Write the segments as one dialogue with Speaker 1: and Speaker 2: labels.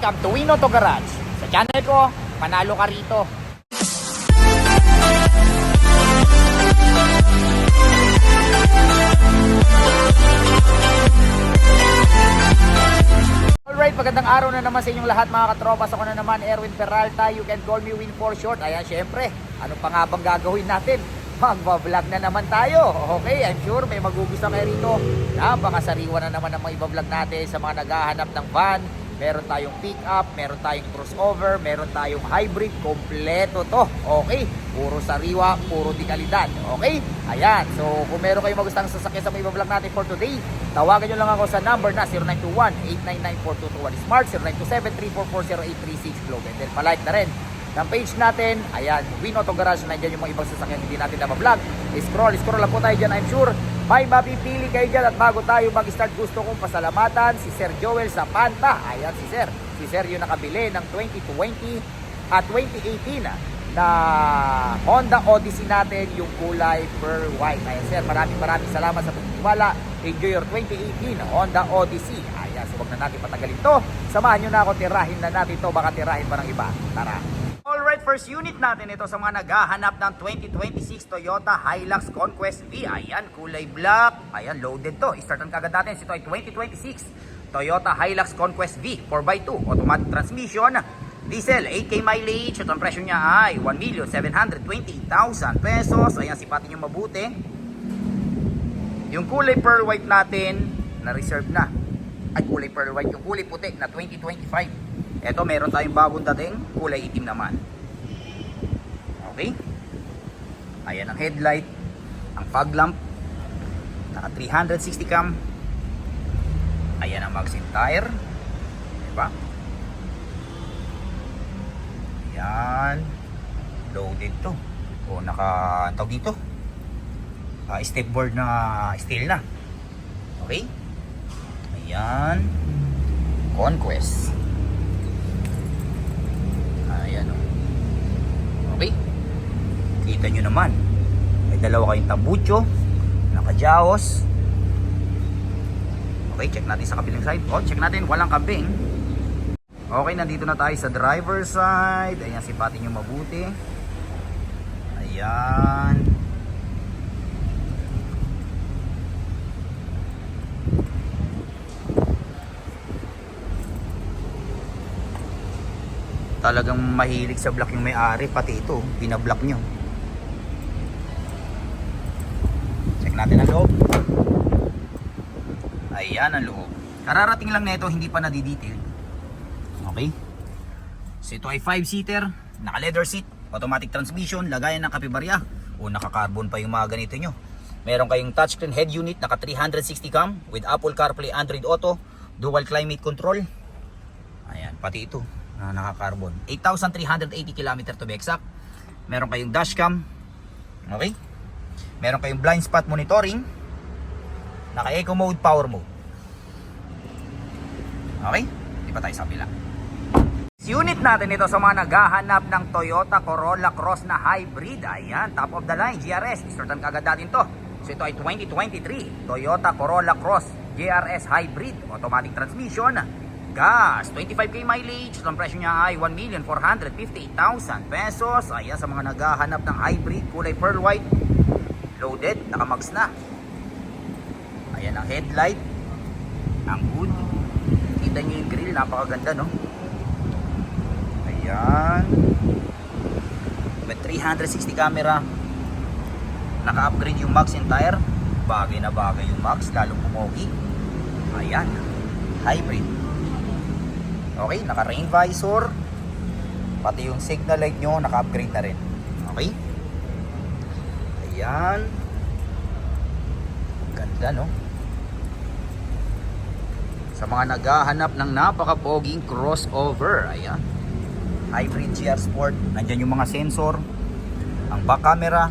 Speaker 1: welcome to Win Auto Garage. Sa channel ko, panalo ka rito. Alright, magandang araw na naman sa inyong lahat mga katropas. Ako na naman, Erwin Peralta. You can call me Win for short. Ayan, syempre, ano pa nga bang gagawin natin? Magbablog na naman tayo. Okay, I'm sure may magugustuhan kayo rito. Napakasariwa na naman ang mga ibablog natin sa mga naghahanap ng van. Meron tayong pick-up, meron tayong crossover, meron tayong hybrid. Kompleto to. Okay, puro sariwa, puro di kalidad. Okay, ayan. So, kung meron kayong magustuhang sasakyan sa mga ibablog natin for today, tawagan nyo lang ako sa number na 0921-899-4221 Smart, 0927-344-0836 Globe. And then, palike na rin ng page natin. Ayan, Win Auto Garage. Nandiyan yung mga ibang sasakyan hindi natin nabablog. Scroll lang po tayo dyan. I'm sure may mapipili kayo dyan. At bago tayo mag-start, gusto kong pasalamatan si Sir Joel Zapanta. Ayan si Sir. Si Sir yung nakabili ng 2020 at 2018 na Honda Odyssey natin, yung kulay pearl white. Ayan Sir, maraming salamat sa pagtitiwala. Enjoy your 2018 Honda Odyssey. Ayan, so wag na natin patagalin to. Samahan nyo na ako, tirahin na natin to. Baka tirahin pa ng iba. Tara! Alright, first unit natin ito sa mga naghahanap ng 2026 Toyota Hilux Conquest V. Ayan, kulay black. Ayan, loaded to. Startan kagad natin. Ito ay 2026 Toyota Hilux Conquest V 4x2 automatic transmission, diesel, 8K mileage. Ito ang presyo niya ay 1,728,000 pesos. Ayan, sipatin nyo mabuti. Yung kulay pearl white natin na reserve na. Ay, kulay pearl white. Yung kulay puti na 2025. Ito, meron tayong bagong dating, kulay itim naman. Okay? Ayan ang headlight, ang fog lamp, naka 360 cam. Ayan ang magazine tire. Diba? Ayan. Loaded to. O, tawag dito. Stepboard na steel na. Okay? Ayan. Conquest. Ayan o. Okay. Kita nyo naman. May dalawa kayong tambucho. Naka-jaws. Okay, check natin sa kabilang side. Oh, check natin. Walang kambing. Okay, nandito na tayo sa driver's side. Ayan, sipatin nyo mabuti. Ayan. Talagang mahilig sa block yung may-ari, pati ito, binablock nyo. Check natin ang loob. Ayan ang loob. Kararating lang nito, hindi pa nadidetail. Okay. So ito ay 5-seater, naka leather seat, automatic transmission, lagayan ng kapibarya, o naka-carbon pa yung mga ganito nyo. Meron kayong touchscreen head unit, naka 360 cam with Apple CarPlay, Android Auto, dual climate control. Ayan, pati ito naka-carbon. 8,380 km to be exact. Meron kayong dashcam. Okay? Meron kayong blind spot monitoring. Naka eco mode, power mode. Okay? Di pa tayo sa kabila. Unit natin ito sa mga naghahanap ng Toyota Corolla Cross na hybrid. Ayan, top of the line, GRS. Startan kagad natin to. So ito ay 2023 Toyota Corolla Cross GRS hybrid, automatic transmission, gas, 25K mileage. Ang presyo niya ay 1,458,000 pesos. Ayan, sa mga naghahanap ng hybrid, kulay pearl white, loaded, nakamags na. Ayan ang headlight, ang hood. Kita nyo yung grill, napakaganda no. Ayan, with 360 camera. Naka-upgrade yung mags and tire. Bagay na bagay yung mags, lalong pumogi. Ayan, hybrid. Okay, naka rain visor. Pati yung signal light nyo, naka-upgrade na rin. Okay. Ayan. Ganda no. Sa mga naghahanap ng napaka-poging crossover. Ayan. Hybrid GR Sport. Nandyan yung mga sensor. Ang back camera.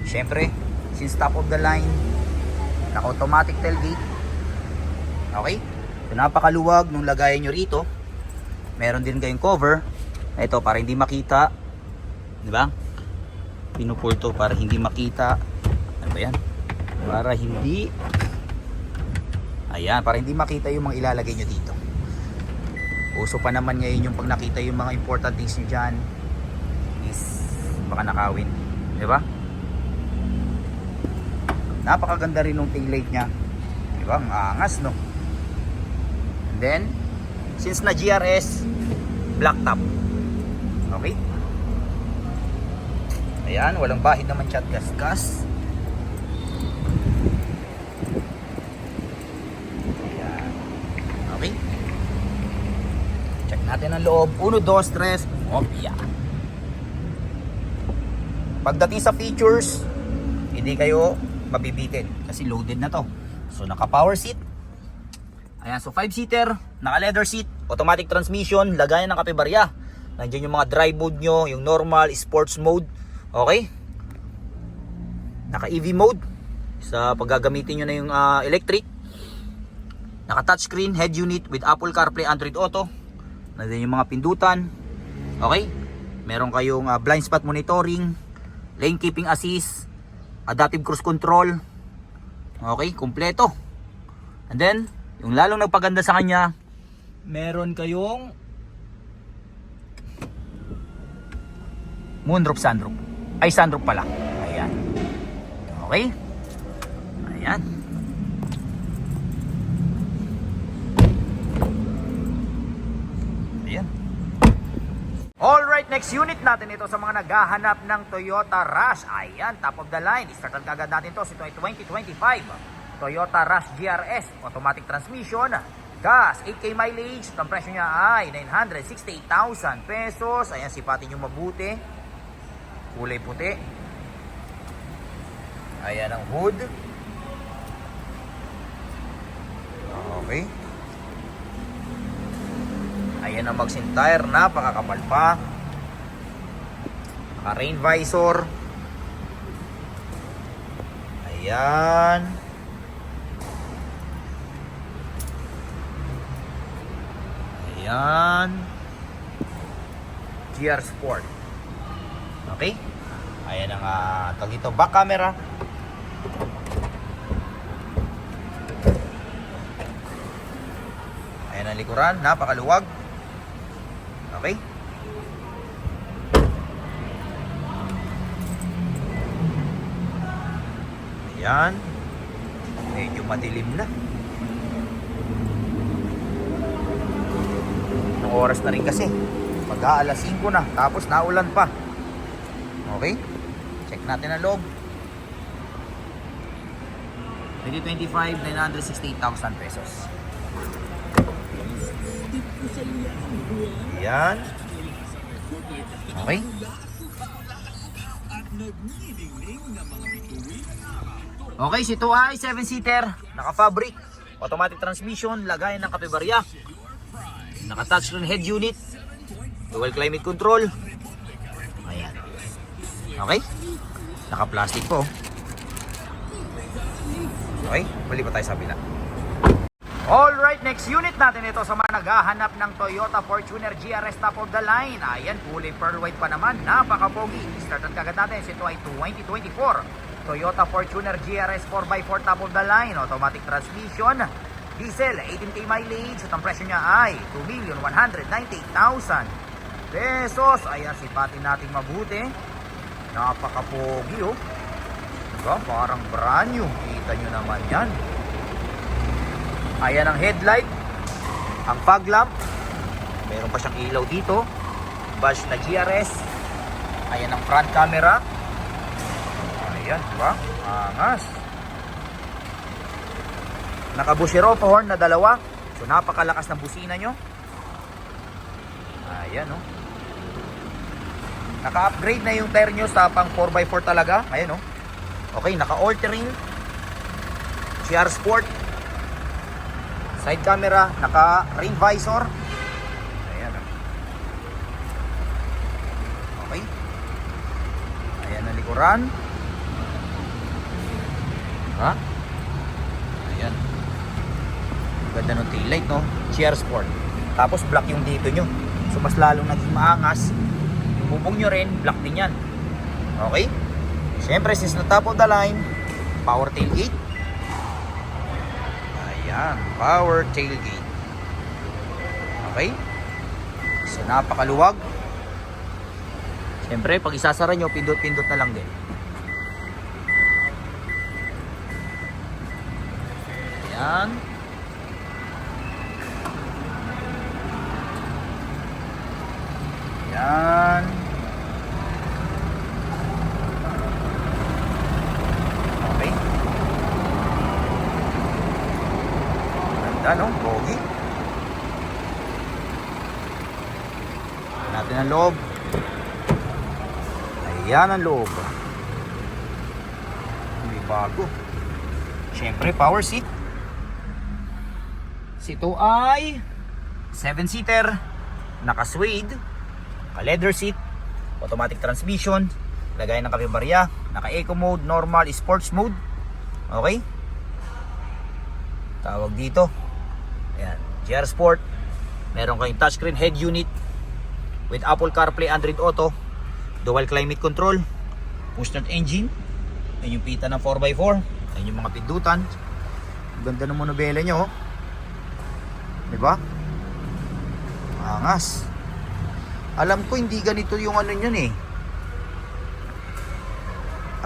Speaker 1: Syempre, since top of the line, naka-automatic tailgate. Okay. So, napakaluwag nung lagayan nyo rito. Meron din kayong cover. Ito para hindi makita. Diba? Pinupul to para hindi makita. Ano ba yan? Para hindi Ayan, para hindi makita yung mga ilalagay nyo dito. Uso pa naman ngayon yung pag nakita yung mga important things nyo dyan is baka nakawin, di ba? Napakaganda rin ng taillight nya, di ba? Ang angas, no? And then since na GRS, black top. Okay, ayan, walang bahid naman siya at gas-gas. Ayan, okay, check natin ang loob. 1, 2, 3, opya. Pagdating sa features, hindi kayo mabibitin kasi loaded na to. So naka power seat. Ayan, so 5-seater, naka leather seat, automatic transmission, lagayan ng kapebarya. Nandiyan yung mga dry mode nyo, yung normal, sports mode. Okay, naka EV mode sa paggagamitin nyo na yung electric. Naka touchscreen, head unit with Apple CarPlay, Android Auto. Nandiyan yung mga pindutan. Okay, meron kayong blind spot monitoring, lane keeping assist, adaptive cruise control. Okay, kumpleto. And then yung lalong nagpaganda sa kanya, meron kayong moonroof, sunroof. Ay, sunroof pala. Ayan. Okay. Ayan. Ayan. Alright, next unit natin ito sa mga naghahanap ng Toyota Rush. Ayan, top of the line. Startan kagad natin to. Ito ay 2025 Toyota Rush GRS. Automatic transmission. Gas, 8K mileage. Ang presyo niya ay 968,000 pesos. Ayan, sipatin nyo mabuti. Kulay puti. Ayan ang hood. Okay. Ayan ang magsin tire, napakakapal pa. Naka rain visor. Ayan. Ayan. GR Sport. Okay. Ayan ang tawag dito, back camera. Ayan ang likuran, napakaluwag. Okay. Ayan. Medyo madilim na. Anong oras na rin kasi? Mag-aalas 5 na. Tapos naulan pa. Okay. Check natin ang loob. 2025, 968,000 pesos. Ayan. Okay. Okay, si ito ay 7-seater, naka-fabric, automatic transmission, lagayan ng kapebarya, naka-touchscreen head unit, dual climate control. Ayan. Okay. Naka-plastic po. Okay, balik pa tayo sa bila. Alright, next unit natin ito sa mga naghahanap ng Toyota Fortuner GRS top of the line. Ayan, kulay pearl white pa naman, napaka-pogi. Startan kagad natin, ito ay 2024 Toyota Fortuner GRS 4x4 top of the line, automatic transmission, diesel, 18K mileage, at ang presyo niya ay 2,198,000 pesos. Ayan, sipatin natin mabuti. Napaka-pogi, oh. Diba? Parang brand new. Kita nyo naman yan. Ayan ang headlight, ang fog lamp, meron pa siyang ilaw dito, badge na GRS. Ayan ang front camera. Ayan, diba? Angas. Naka-Bushiro horn na dalawa, so napakalakas ng busina nyo. Ayan, oh. Naka-upgrade na yung tire nyo sa pang 4x4 talaga. Ayan, oh. Okay, naka-all-terrain GR Sport. Side camera, naka rain visor. Ayan. Okay. Ayan ang likuran. Ha? Ayan. Ganda ng taillight, no? GR Sport. Tapos black yung dito nyo. So mas lalong naging maangas. Yung bubong nyo rin, black din yan. Okay? Siyempre, since na top of the line, power tailgate. Ayan, power tailgate. Okay? So, napakaluwag. Siyempre, pag isasara nyo, pindot-pindot na lang din. Ayan. Ayan. Okay. Ganda, no? Pogi. Natin ang loob. Ayan ang loob. May bago. Siyempre, power seat. Ito ay 7-seater, naka-suede, naka-leather seat, automatic transmission, lagay ng kapibarya, naka-eco mode, normal, sports mode. Okay? Tawag dito. Ayan, GR Sport. Meron kayong touchscreen head unit with Apple CarPlay, Android Auto, dual climate control, push start engine. Ayan yung pita ng 4x4. Ayan yung mga pindutan. Ganda ng monobela nyo, oh. Diba? Angas. Alam ko hindi ganito yung ano yun eh.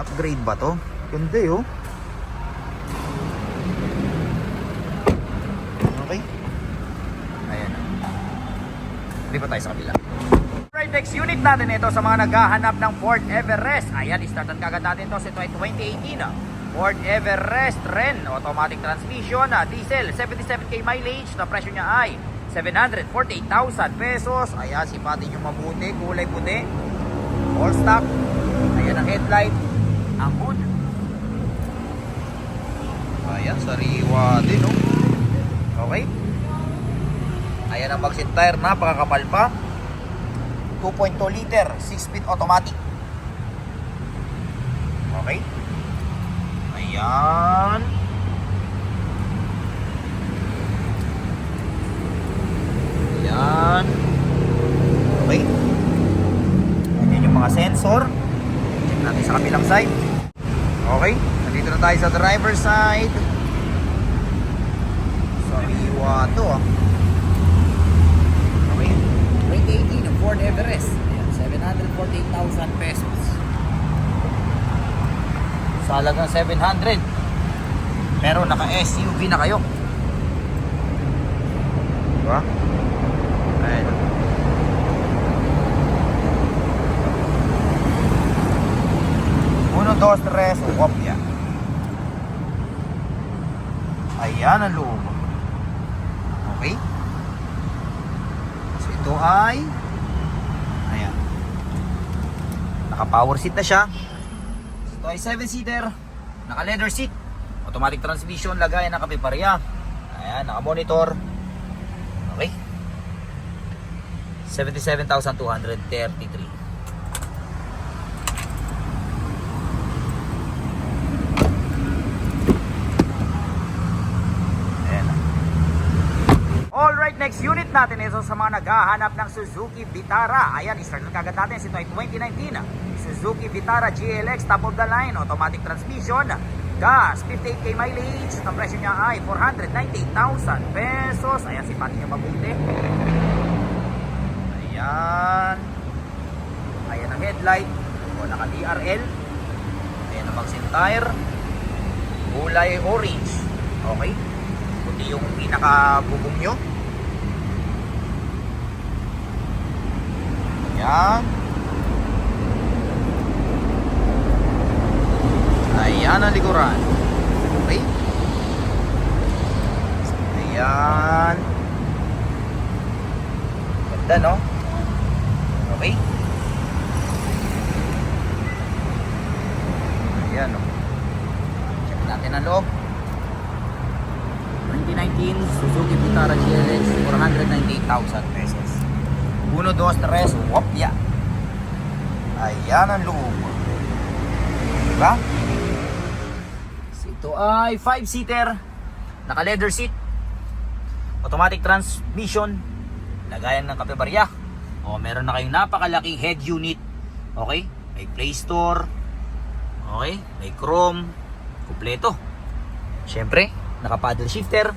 Speaker 1: Upgrade ba to? Ganda yun. Okay. Ayan. Hindi pa tayo sa kabila. Right, next unit natin ito sa mga naghahanap ng Ford Everest. Ayan, startan kagad natin ito sa 2018. Ford Everest Ren, automatic transmission, diesel, 77k mileage, na presyo niya ay 748,000 pesos. Ayan, sipatin yung mabuti, kulay puti, all stock. Ayan ang headlight, ang hood. Ayan, sariwa din, no? Okay. Ayan ang mag-seat tire, napakakapal pa. 2.2 liter, 6-speed automatic. Okay. Ayan. Ayan. Okay. Ayan yung mga sensor. Check natin sa kabilang side. Okay. Nandito na tayo sa driver's side. Sariwa to, ah. Okay. 2018 ng Ford Everest. Ayan, 748,000 pesos. Sa halagang 700. Pero naka-SUV na kayo. Diba? Ayan. Uno, dos, tres, kopya. Ayan ang loob. Okay? So ito ay ayan. Naka-power seat na siya. Ito ay 7-seater, naka-leather seat, automatic transmission, lagay ng kapibarya. Ayan, naka-monitor. Okay. 77,233. Ayan. Alright, next unit natin ito sa mga naghahanap ng Suzuki Vitara. Ayan, i-start na kagad natin. Ito ay 2019 Suzuki Vitara GLX, top of the line, automatic transmission, gas, 58k mileage, ang presyo niya ay 498,000 pesos. Ayan, sipatin niya mabuti. Ayan. Ayan ang headlight. O, naka DRL. Ayan ang mag-seat tire. Kulay orange. Okay. Puti yung pinaka-bubong nyo. Ayan. Ayan ang likuran. Okay. Ayan. Ganda, no? Okay. Ayan, no? Check natin ang loob. 2019 Suzuki Vitara GLX, 498,000 pesos. 1, 2, 3, wopya. Ayan ang loob. Diba? Ito ay 5-seater, naka-leather seat, automatic transmission, lagayan ng kapebarya. O, meron na kayong napakalaking head unit. Okay? May Play Store. Okay? May chrome. Kumpleto. Siyempre, naka-paddle shifter,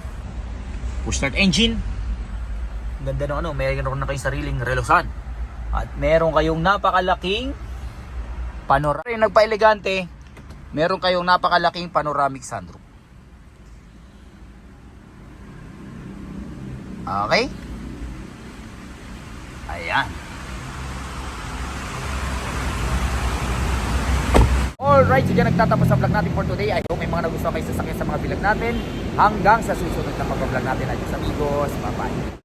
Speaker 1: push start engine. Ganda ng ano, meron na kayong sariling relosan. At meron kayong napakalaking panoramic. Nagpa-elegante, meron kayong napakalaking panoramic sunroof. Okay? Ayan. Alright, so dyan nagtatapos ang vlog natin for today. I hope may mga nagustuhan kayo sasakyan sa mga vlog natin. Hanggang sa susunod na pag-vlog natin. Adios amigos, bye bye.